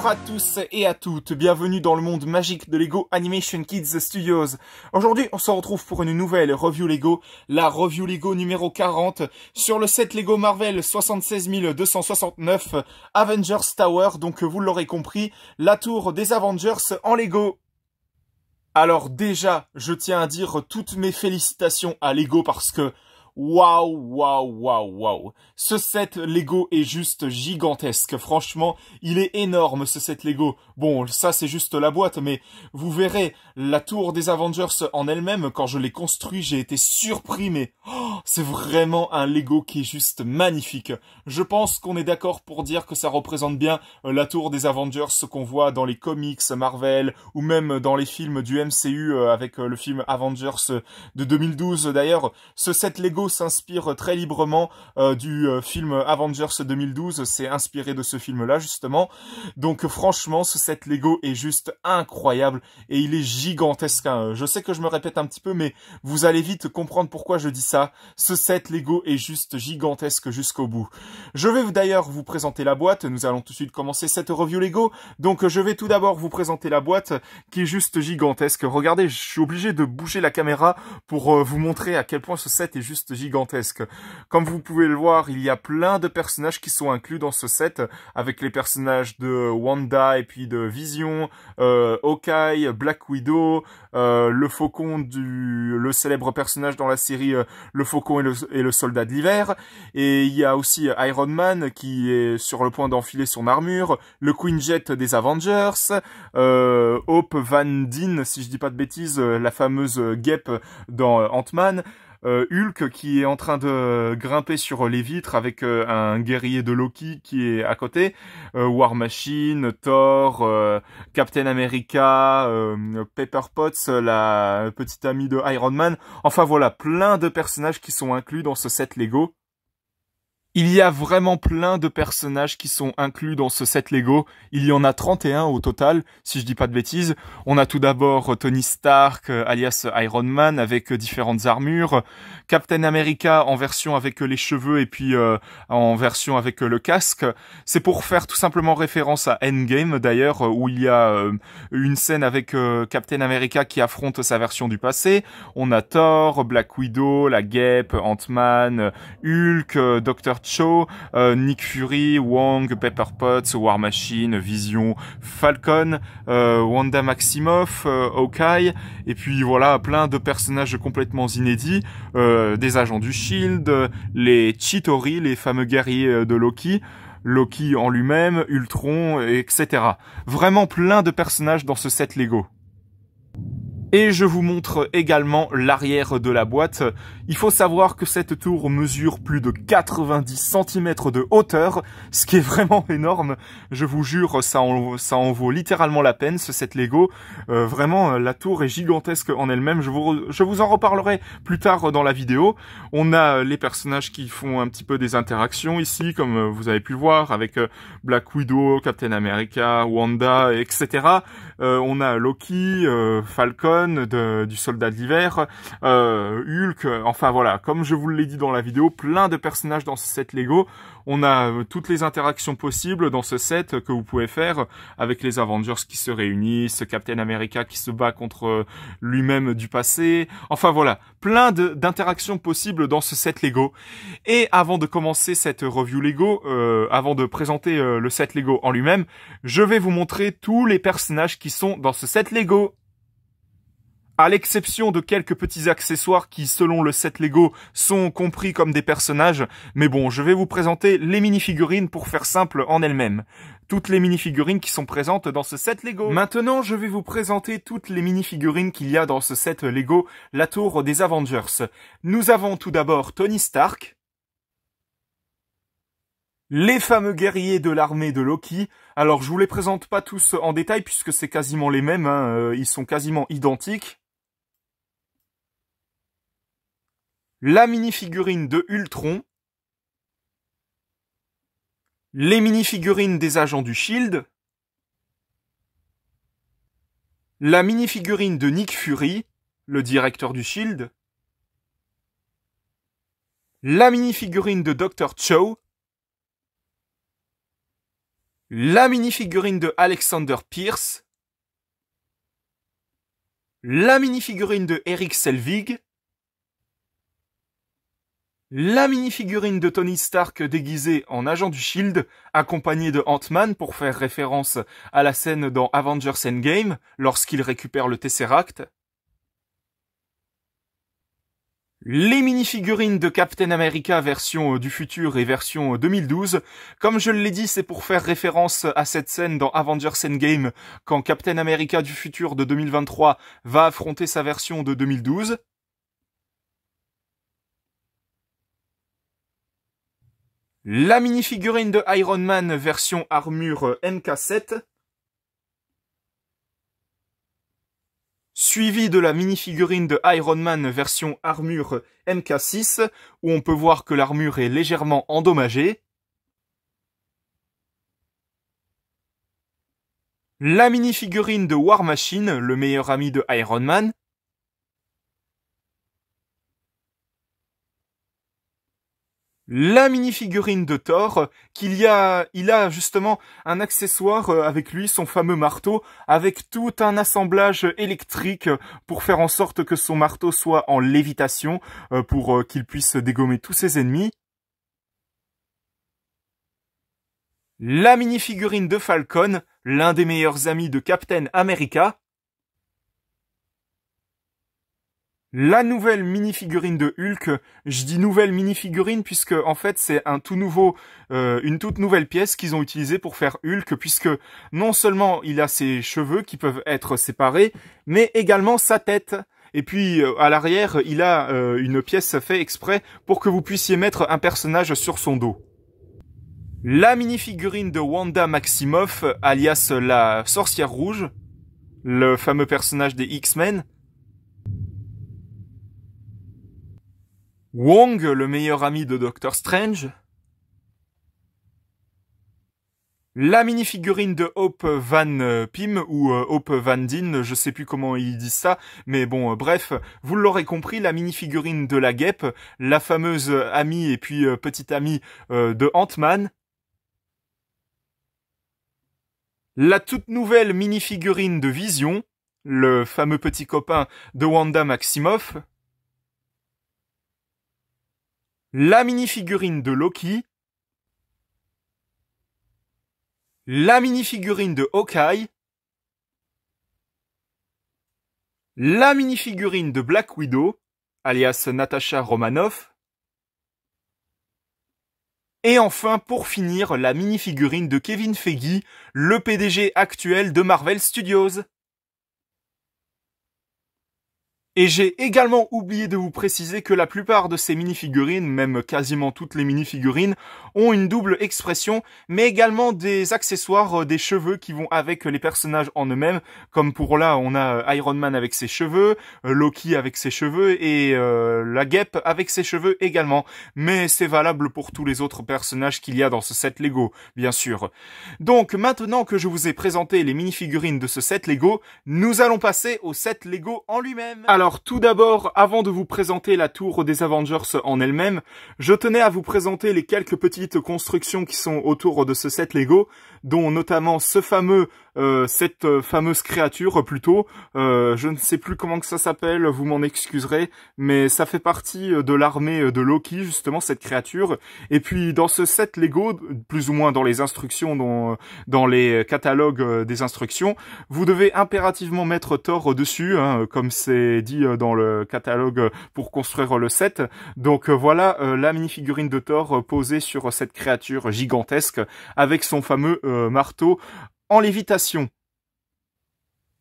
Bonjour à tous et à toutes, bienvenue dans le monde magique de Lego Animation Kids Studios. Aujourd'hui, on se retrouve pour une nouvelle review Lego, la review Lego numéro 40, sur le set Lego Marvel 76269 Avengers Tower, donc vous l'aurez compris, la tour des Avengers en Lego. Alors déjà, je tiens à dire toutes mes félicitations à Lego parce que waouh. Ce set Lego est juste gigantesque. Franchement, il est énorme ce set Lego. Bon, ça c'est juste la boîte, mais vous verrez, la tour des Avengers en elle-même, quand je l'ai construit, j'ai été surpris, mais c'est vraiment un Lego qui est juste magnifique. Je pense qu'on est d'accord pour dire que ça représente bien la tour des Avengers, ce qu'on voit dans les comics Marvel, ou même dans les films du MCU avec le film Avengers de 2012. D'ailleurs, ce set Lego s'inspire très librement du film Avengers 2012, c'est inspiré de ce film-là justement. Donc franchement, ce set Lego est juste incroyable et il est gigantesque. Hein. Je sais que je me répète un petit peu, mais vous allez vite comprendre pourquoi je dis ça. Ce set Lego est juste gigantesque jusqu'au bout. Je vais d'ailleurs vous présenter la boîte. Nous allons tout de suite commencer cette review Lego. Donc je vais tout d'abord vous présenter la boîte qui est juste gigantesque. Regardez, je suis obligé de bouger la caméra pour vous montrer à quel point ce set est juste gigantesque. Comme vous pouvez le voir, il y a plein de personnages qui sont inclus dans ce set, avec les personnages de Wanda et puis de Vision, Hawkeye, Black Widow, le Faucon le célèbre personnage dans la série Le Faucon et le Soldat de l'Hiver, et il y a aussi Iron Man qui est sur le point d'enfiler son armure, le Queen Jet des Avengers, Hope Van Dyne, si je dis pas de bêtises, la fameuse guêpe dans Ant-Man, Hulk qui est en train de grimper sur les vitres avec un guerrier de Loki qui est à côté, War Machine, Thor, Captain America, Pepper Potts, la petite amie de Iron Man. Enfin voilà, plein de personnages qui sont inclus dans ce set Lego. Il y a vraiment plein de personnages qui sont inclus dans ce set Lego. Il y en a 31 au total, si je dis pas de bêtises. On a tout d'abord Tony Stark, alias Iron Man, avec différentes armures. Captain America en version avec les cheveux et puis en version avec le casque. C'est pour faire tout simplement référence à Endgame d'ailleurs, où il y a une scène avec Captain America qui affronte sa version du passé. On a Thor, Black Widow, la Guêpe, Ant-Man, Hulk, Dr. Cho, Nick Fury, Wong, Pepper Potts, War Machine, Vision, Falcon, Wanda Maximoff, Hawkeye, et puis voilà, plein de personnages complètement inédits, des agents du Shield, les Chitauri, les fameux guerriers de Loki en lui-même, Ultron, etc. Vraiment plein de personnages dans ce set Lego. Et je vous montre également l'arrière de la boîte. Il faut savoir que cette tour mesure plus de 90 cm de hauteur, ce qui est vraiment énorme. Je vous jure, ça en vaut littéralement la peine, ce set Lego. Vraiment, la tour est gigantesque en elle-même. Je vous en reparlerai plus tard dans la vidéo. On a les personnages qui font un petit peu des interactions ici, comme vous avez pu le voir, avec Black Widow, Captain America, Wanda, etc. On a Loki, Falcon, du Soldat de l'Hiver, Hulk, enfin voilà, comme je vous l'ai dit dans la vidéo, plein de personnages dans ce set Lego. On a toutes les interactions possibles dans ce set que vous pouvez faire avec les Avengers qui se réunissent, Captain America qui se bat contre lui-même du passé. Enfin voilà, plein d'interactions possibles dans ce set Lego. Et avant de commencer cette review Lego, avant de présenter le set Lego en lui-même, je vais vous montrer tous les personnages qui sont dans ce set Lego. À l'exception de quelques petits accessoires qui, selon le set Lego, sont compris comme des personnages. Mais bon, je vais vous présenter les minifigurines pour faire simple en elles-mêmes. Toutes les minifigurines qui sont présentes dans ce set Lego. Maintenant, je vais vous présenter toutes les minifigurines qu'il y a dans ce set Lego, la tour des Avengers. Nous avons tout d'abord Tony Stark, les fameux guerriers de l'armée de Loki. Alors, je vous les présente pas tous en détail puisque c'est quasiment les mêmes, hein. Ils sont quasiment identiques. La minifigurine de Ultron, les minifigurines des agents du Shield, la minifigurine de Nick Fury, le directeur du Shield, la minifigurine de Dr. Cho, la minifigurine de Alexander Pierce, la minifigurine de Erik Selvig, la minifigurine de Tony Stark déguisé en agent du Shield, accompagné de Ant-Man pour faire référence à la scène dans Avengers Endgame, lorsqu'il récupère le Tesseract. Les minifigurines de Captain America version du futur et version 2012. Comme je l'ai dit, c'est pour faire référence à cette scène dans Avengers Endgame, quand Captain America du futur de 2023 va affronter sa version de 2012. La minifigurine de Iron Man version armure MK7, suivi de la minifigurine de Iron Man version armure MK6, où on peut voir que l'armure est légèrement endommagée. La minifigurine de War Machine, le meilleur ami de Iron Man. La minifigurine de Thor, il a justement un accessoire avec lui, son fameux marteau, avec tout un assemblage électrique pour faire en sorte que son marteau soit en lévitation, pour qu'il puisse dégommer tous ses ennemis. La minifigurine de Falcon, l'un des meilleurs amis de Captain America. La nouvelle mini-figurine de Hulk, je dis nouvelle mini-figurine puisque en fait c'est une toute nouvelle pièce qu'ils ont utilisée pour faire Hulk, puisque non seulement il a ses cheveux qui peuvent être séparés, mais également sa tête. Et puis à l'arrière, il a une pièce faite exprès pour que vous puissiez mettre un personnage sur son dos. La mini-figurine de Wanda Maximoff, alias la sorcière rouge, le fameux personnage des X-Men. Wong, le meilleur ami de Doctor Strange. La minifigurine de Hope Van Pym ou Hope Van Dyne, je sais plus comment ils disent ça, mais bon, bref, vous l'aurez compris, la minifigurine de la guêpe, la fameuse amie et puis petite amie de Ant-Man. La toute nouvelle minifigurine de Vision, le fameux petit copain de Wanda Maximoff. La minifigurine de Loki, la minifigurine de Hawkeye, la minifigurine de Black Widow, alias Natasha Romanoff, et enfin, pour finir, la minifigurine de Kevin Feige, le PDG actuel de Marvel Studios. Et j'ai également oublié de vous préciser que la plupart de ces minifigurines, même quasiment toutes les minifigurines, ont une double expression, mais également des accessoires, des cheveux qui vont avec les personnages en eux-mêmes. Comme pour là, on a Iron Man avec ses cheveux, Loki avec ses cheveux et la guêpe avec ses cheveux également. Mais c'est valable pour tous les autres personnages qu'il y a dans ce set Lego, bien sûr. Donc maintenant que je vous ai présenté les minifigurines de ce set Lego, nous allons passer au set Lego en lui-même. Alors tout d'abord, avant de vous présenter la tour des Avengers en elle-même, je tenais à vous présenter les quelques petites constructions qui sont autour de ce set Lego, dont notamment cette fameuse créature plutôt, je ne sais plus comment que ça s'appelle, vous m'en excuserez, mais ça fait partie de l'armée de Loki, justement, cette créature. Et puis dans ce set Lego, plus ou moins dans les instructions, dans les catalogues des instructions, vous devez impérativement mettre Thor dessus, hein, comme c'est dit dans le catalogue pour construire le set. Donc voilà la mini-figurine de Thor posée sur cette créature gigantesque avec son fameux marteau en lévitation.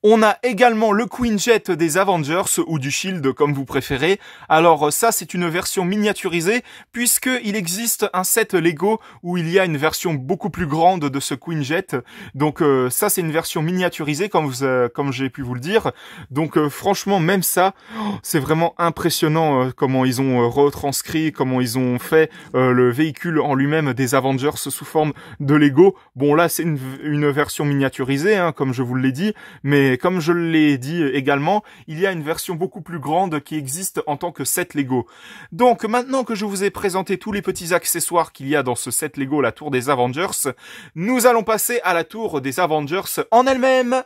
On a également le Quinjet des Avengers, ou du Shield comme vous préférez. Alors ça c'est une version miniaturisée, puisqu'il existe un set Lego où il y a une version beaucoup plus grande de ce Quinjet. Donc ça c'est une version miniaturisée comme j'ai pu vous le dire. Donc franchement même ça, c'est vraiment impressionnant comment ils ont retranscrit, comment ils ont fait le véhicule en lui-même des Avengers sous forme de Lego. Bon là c'est une version miniaturisée, hein, comme je vous l'ai dit, mais mais comme je l'ai dit également, il y a une version beaucoup plus grande qui existe en tant que set Lego. Donc maintenant que je vous ai présenté tous les petits accessoires qu'il y a dans ce set Lego, la tour des Avengers, nous allons passer à la tour des Avengers en elle-même.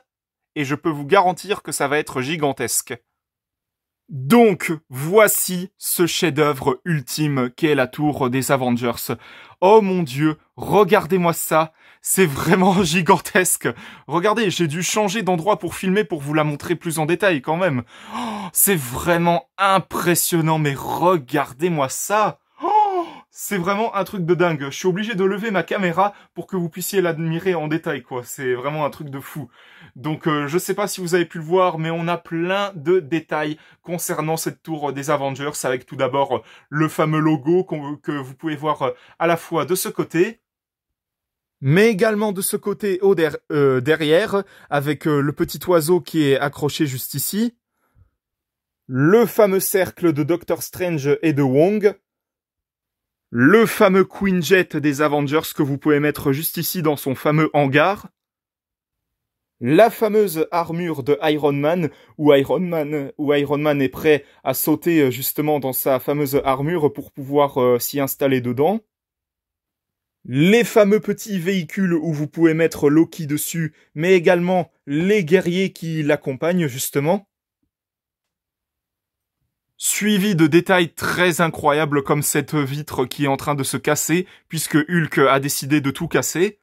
Et je peux vous garantir que ça va être gigantesque. Donc, voici ce chef-d'œuvre ultime qu'est la tour des Avengers. Oh mon Dieu, regardez-moi ça, c'est vraiment gigantesque. Regardez, j'ai dû changer d'endroit pour filmer pour vous la montrer plus en détail quand même. Oh, c'est vraiment impressionnant, mais regardez-moi ça. Oh, c'est vraiment un truc de dingue. Je suis obligé de lever ma caméra pour que vous puissiez l'admirer en détail, quoi. C'est vraiment un truc de fou. Donc je sais pas si vous avez pu le voir, mais on a plein de détails concernant cette tour des Avengers, avec tout d'abord le fameux logo que vous pouvez voir à la fois de ce côté, mais également de ce côté derrière, avec le petit oiseau qui est accroché juste ici, le fameux cercle de Doctor Strange et de Wong, le fameux Queen Jet des Avengers que vous pouvez mettre juste ici dans son fameux hangar, la fameuse armure de Iron Man, où Iron Man est prêt à sauter justement dans sa fameuse armure pour pouvoir s'y installer dedans. Les fameux petits véhicules où vous pouvez mettre Loki dessus, mais également les guerriers qui l'accompagnent justement. Suivi de détails très incroyables comme cette vitre qui est en train de se casser, puisque Hulk a décidé de tout casser.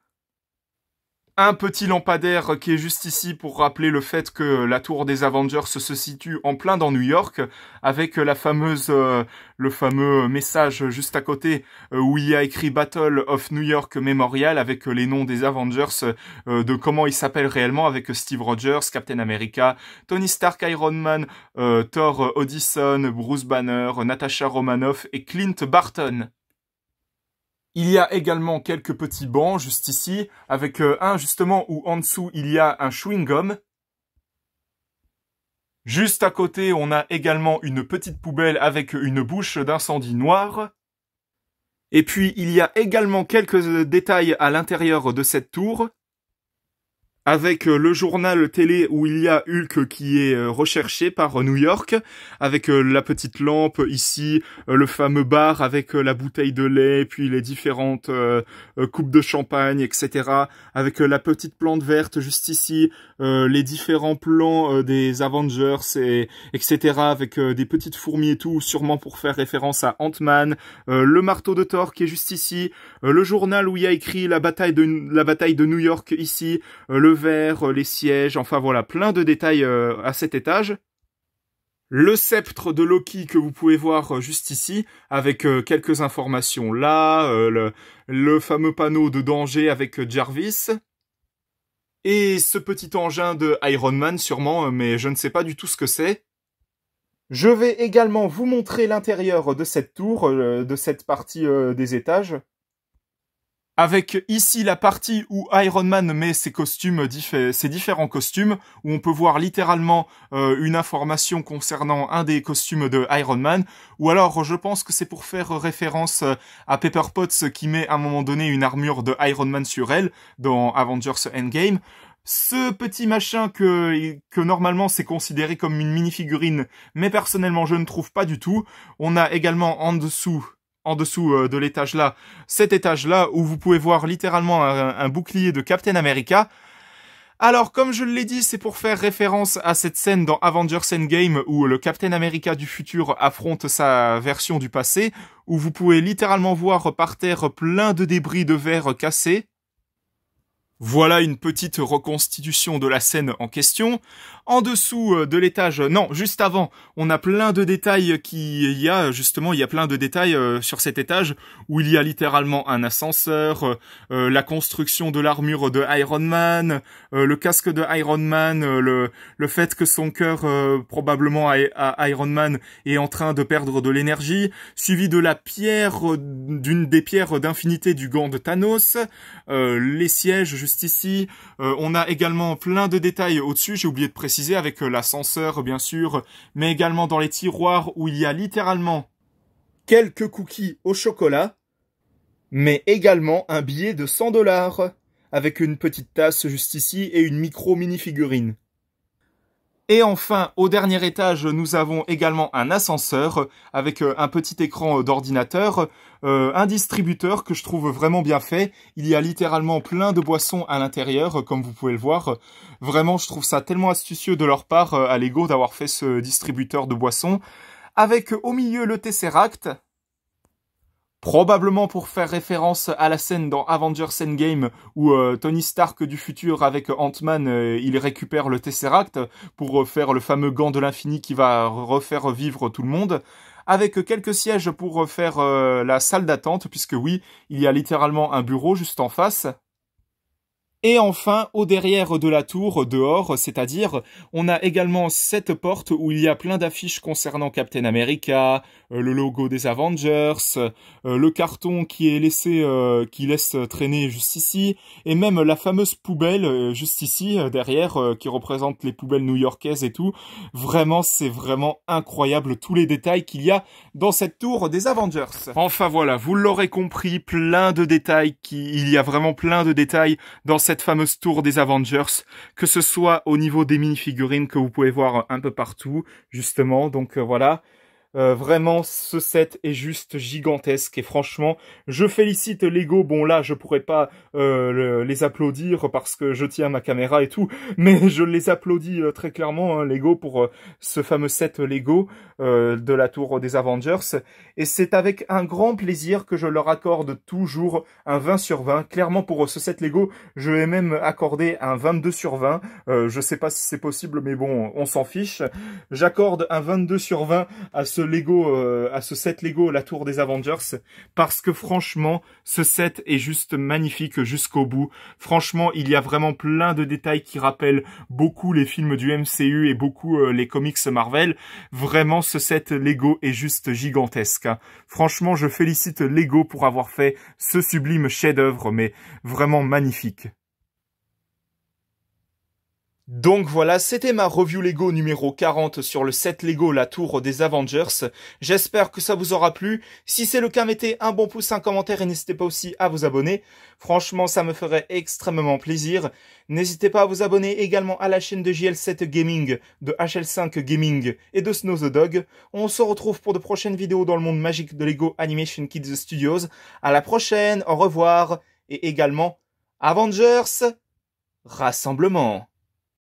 Un petit lampadaire qui est juste ici pour rappeler le fait que la tour des Avengers se situe en plein dans New York, avec le fameux message juste à côté où il y a écrit Battle of New York Memorial avec les noms des Avengers, de comment ils s'appellent réellement, avec Steve Rogers, Captain America, Tony Stark, Iron Man, Thor Odinson, Bruce Banner, Natasha Romanoff et Clint Barton. Il y a également quelques petits bancs juste ici, avec un justement où en dessous il y a un chewing-gum. Juste à côté, on a également une petite poubelle avec une bouche d'incendie noire. Et puis il y a également quelques détails à l'intérieur de cette tour, avec le journal télé où il y a Hulk qui est recherché par New York, avec la petite lampe ici, le fameux bar avec la bouteille de lait, puis les différentes coupes de champagne, etc. Avec la petite plante verte juste ici, les différents plans des Avengers, etc. Avec des petites fourmis et tout, sûrement pour faire référence à Ant-Man, le marteau de Thor qui est juste ici, le journal où il y a écrit la bataille de New York ici, le verre, les sièges, enfin voilà, plein de détails à cet étage. Le sceptre de Loki que vous pouvez voir juste ici, avec quelques informations là, le fameux panneau de danger avec Jarvis, et ce petit engin de Iron Man sûrement, mais je ne sais pas du tout ce que c'est. Je vais également vous montrer l'intérieur de cette tour, de cette partie des étages. Avec ici la partie où Iron Man met ses costumes, ses différents costumes, où on peut voir littéralement une information concernant un des costumes de Iron Man, ou alors je pense que c'est pour faire référence à Pepper Potts qui met à un moment donné une armure de Iron Man sur elle dans Avengers Endgame. Ce petit machin que normalement c'est considéré comme une mini-figurine, mais personnellement je ne trouve pas du tout. On a également en dessous de l'étage là, cet étage là où vous pouvez voir littéralement un bouclier de Captain America. Alors comme je l'ai dit, c'est pour faire référence à cette scène dans Avengers Endgame où le Captain America du futur affronte sa version du passé, où vous pouvez littéralement voir par terre plein de débris de verre cassés. Voilà une petite reconstitution de la scène en question. En dessous de l'étage, non, juste avant, on a plein de détails il y a plein de détails sur cet étage où il y a littéralement un ascenseur, la construction de l'armure de Iron Man, le casque de Iron Man, le fait que son cœur, probablement à Iron Man, est en train de perdre de l'énergie, suivi de la pierre, d'une des pierres d'infinité du gant de Thanos, les sièges juste ici, on a également plein de détails au-dessus, j'ai oublié de préciser, avec l'ascenseur bien sûr, mais également dans les tiroirs où il y a littéralement quelques cookies au chocolat, mais également un billet de 100 $, avec une petite tasse juste ici et une mini-figurine. Et enfin, au dernier étage, nous avons également un ascenseur avec un petit écran d'ordinateur, un distributeur que je trouve vraiment bien fait. Il y a littéralement plein de boissons à l'intérieur, comme vous pouvez le voir. Vraiment, je trouve ça tellement astucieux de leur part à Lego d'avoir fait ce distributeur de boissons. Avec au milieu le Tesseract. Probablement pour faire référence à la scène dans Avengers Endgame où Tony Stark du futur avec Ant-Man, il récupère le Tesseract pour faire le fameux gant de l'infini qui va refaire vivre tout le monde. Avec quelques sièges pour faire la salle d'attente, puisque oui, il y a littéralement un bureau juste en face. Et enfin, au derrière de la tour, dehors, c'est-à-dire, on a également cette porte où il y a plein d'affiches concernant Captain America, le logo des Avengers, le carton qui est laissé, qui laisse traîner juste ici, et même la fameuse poubelle juste ici, derrière, qui représente les poubelles new-yorkaises et tout. Vraiment, c'est vraiment incroyable tous les détails qu'il y a dans cette tour des Avengers. Enfin voilà, vous l'aurez compris, plein de détails, il y a vraiment plein de détails dans cette fameuse tour des Avengers, que ce soit au niveau des mini-figurines que vous pouvez voir un peu partout, justement, donc voilà. Vraiment, ce set est juste gigantesque et franchement, je félicite Lego. Bon là, je pourrais pas les applaudir parce que je tiens ma caméra et tout, mais je les applaudis très clairement, hein, Lego, pour ce fameux set Lego de la tour des Avengers. Et c'est avec un grand plaisir que je leur accorde toujours un 20 sur 20. Clairement, pour ce set Lego, je vais même accorder un 22 sur 20. Je sais pas si c'est possible, mais bon, on s'en fiche. J'accorde un 22 sur 20 à ce Lego, à ce set Lego La Tour des Avengers, parce que franchement, ce set est juste magnifique jusqu'au bout. Franchement, il y a vraiment plein de détails qui rappellent beaucoup les films du MCU et beaucoup les comics Marvel. Vraiment, ce set Lego est juste gigantesque. Franchement, je félicite Lego pour avoir fait ce sublime chef-d'œuvre, mais vraiment magnifique. Donc voilà, c'était ma review Lego numéro 40 sur le set Lego La Tour des Avengers. J'espère que ça vous aura plu. Si c'est le cas, mettez un bon pouce, un commentaire et n'hésitez pas aussi à vous abonner. Franchement, ça me ferait extrêmement plaisir. N'hésitez pas à vous abonner également à la chaîne de JL7 Gaming, de HL5 Gaming et de Snow the Dog. On se retrouve pour de prochaines vidéos dans le monde magique de Lego Animation Kids Studios. À la prochaine, au revoir et également Avengers Rassemblement.